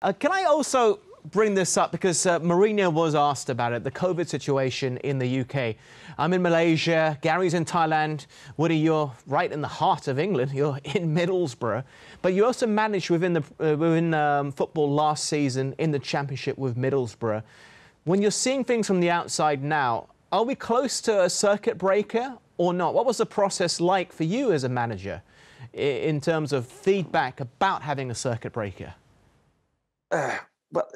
Can I also bring this up because Mourinho was asked about it, the COVID situation in the UK. I'm in Malaysia, Gary's in Thailand. Woody, you're right in the heart of England. You're in Middlesbrough. But you also managed within football last season in the Championship with Middlesbrough. When you're seeing things from the outside now, are we close to a circuit breaker or not? What was the process like for you as a manager in terms of feedback about having a circuit breaker? Well,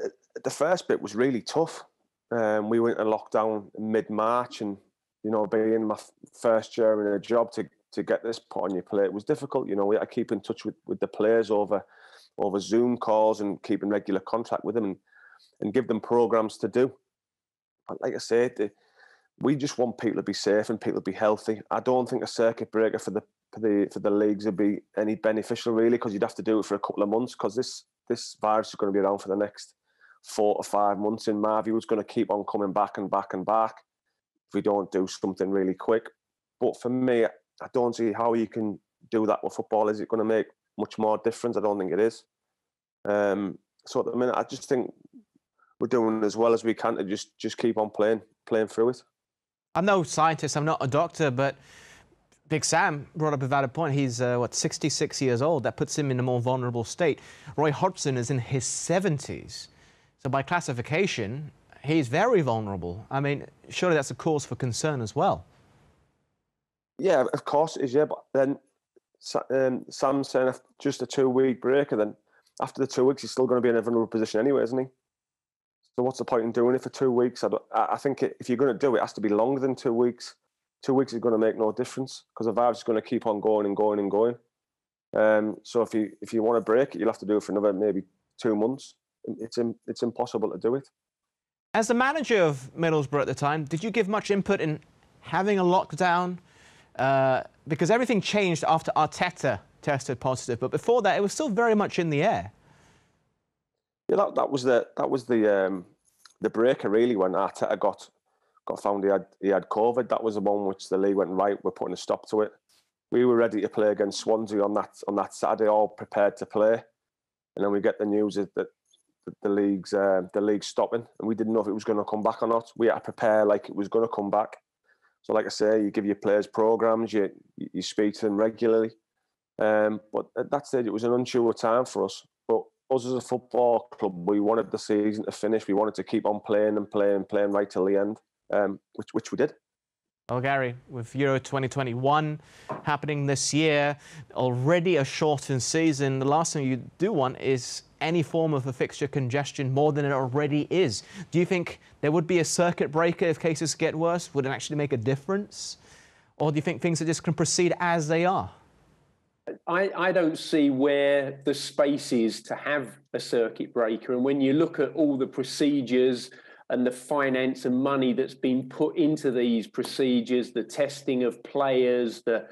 the first bit was really tough. We went into lockdown in mid-March, and being my first year in a job to get this put on your plate, it was difficult. We had to keep in touch with the players over Zoom calls and keep in regular contact with them and give them programs to do. But like I said, we just want people to be safe and people to be healthy. I don't think a circuit breaker for the leagues would be any beneficial really, because you'd have to do it for a couple of months, because this virus is going to be around for the next 4 to 5 months. In my view, it's going to keep on coming back and back and back if we don't do something really quick. But for me, I don't see how you can do that with football. Is it going to make much more difference? I don't think it is. So at the minute, I just think we're doing as well as we can to just keep on playing through it. I'm no scientist, I'm not a doctor, but Big Sam brought up a valid point. He's, 66 years old. That puts him in a more vulnerable state. Roy Hodgson is in his 70s. So by classification, he's very vulnerable. I mean, surely that's a cause for concern as well. Yeah, of course it is, yeah. But then Sam's saying just a 2-week break, and then after the 2 weeks, he's still going to be in a vulnerable position anyway, isn't he? So what's the point in doing it for 2 weeks? I think if you're going to do it, it has to be longer than 2 weeks. 2 weeks is going to make no difference, because the virus is going to keep on going and going and going. So if you want to break it, you'll have to do it for another maybe 2 months. It's impossible to do it. As the manager of Middlesbrough at the time, did you give much input in having a lockdown? Because everything changed after Arteta tested positive, but before that, it was still very much in the air. Yeah, that was the breaker really, when Arteta got found he had COVID. That was the one which the league went, right, we're putting a stop to it. We were ready to play against Swansea on that Saturday, all prepared to play, and then we get the news that the league's stopping, and we didn't know if it was going to come back or not. We had to prepare like it was going to come back. So, like I say, you give your players programs, you speak to them regularly. But at that stage, it was an unsure time for us. But us as a football club, we wanted the season to finish. We wanted to keep on playing and playing right till the end, which we did. Well, Gary, with Euro 2021 happening this year, already a shortened season, the last thing you do want is any form of a fixture congestion more than it already is. Do you think there would be a circuit breaker if cases get worse? Would it actually make a difference? Or do you think things are just going to proceed as they are? I don't see where the space is to have a circuit breaker. And when you look at all the procedures and the finance and money that's been put into these procedures, the testing of players, the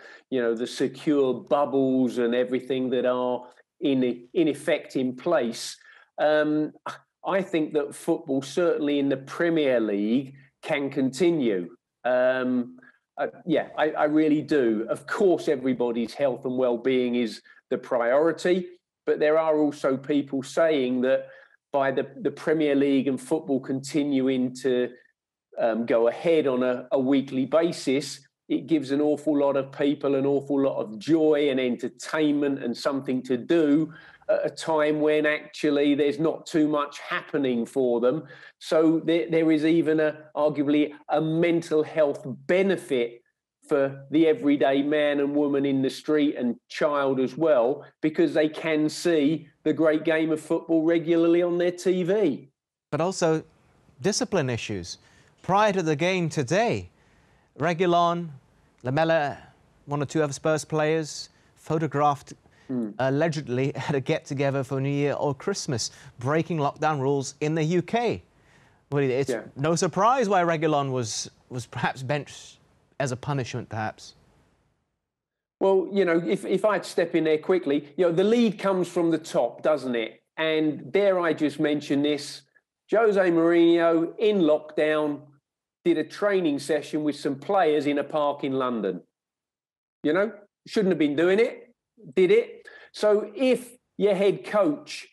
secure bubbles and everything that are in effect in place, I think that football, certainly in the Premier League, can continue. I really do. Of course, everybody's health and well-being is the priority, but there are also people saying that by the Premier League and football continuing to go ahead on a weekly basis, it gives an awful lot of people an awful lot of joy and entertainment and something to do at a time when actually there's not too much happening for them. So there is even arguably a mental health benefit for the everyday man and woman in the street and child as well, because they can see the great game of football regularly on their TV. But also discipline issues. Prior to the game today, Reguilon, Lamela, 1 or 2 other Spurs players, photographed allegedly at a get-together for New Year or Christmas, breaking lockdown rules in the UK. Well, it's no surprise why Reguilon was perhaps benched as a punishment, perhaps. Well, if I'd step in there quickly, the lead comes from the top, doesn't it? And dare I just mention this, Jose Mourinho, in lockdown, did a training session with some players in a park in London. Shouldn't have been doing it, did it. So if your head coach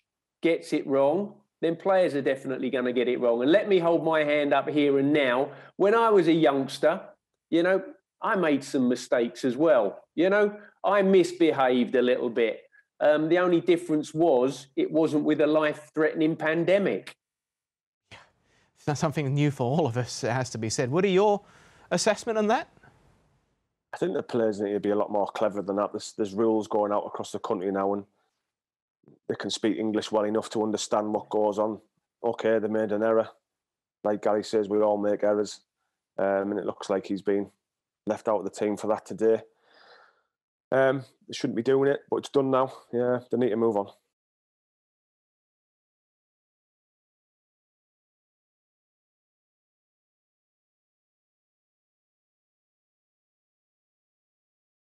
gets it wrong, then players are definitely going to get it wrong. And let me hold my hand up here and now. When I was a youngster, you know, I made some mistakes as well. You know, I misbehaved a little bit. The only difference was it wasn't with a life-threatening pandemic. It's not something new for all of us, it has to be said. What are your assessment on that? I think the players need to be a lot more clever than that. There's rules going out across the country now, and they can speak English well enough to understand what goes on. Okay, they made an error. Like Gary says, we all make errors. And it looks like he's been left out of the team for that today. They shouldn't be doing it, but it's done now. Yeah, they need to move on.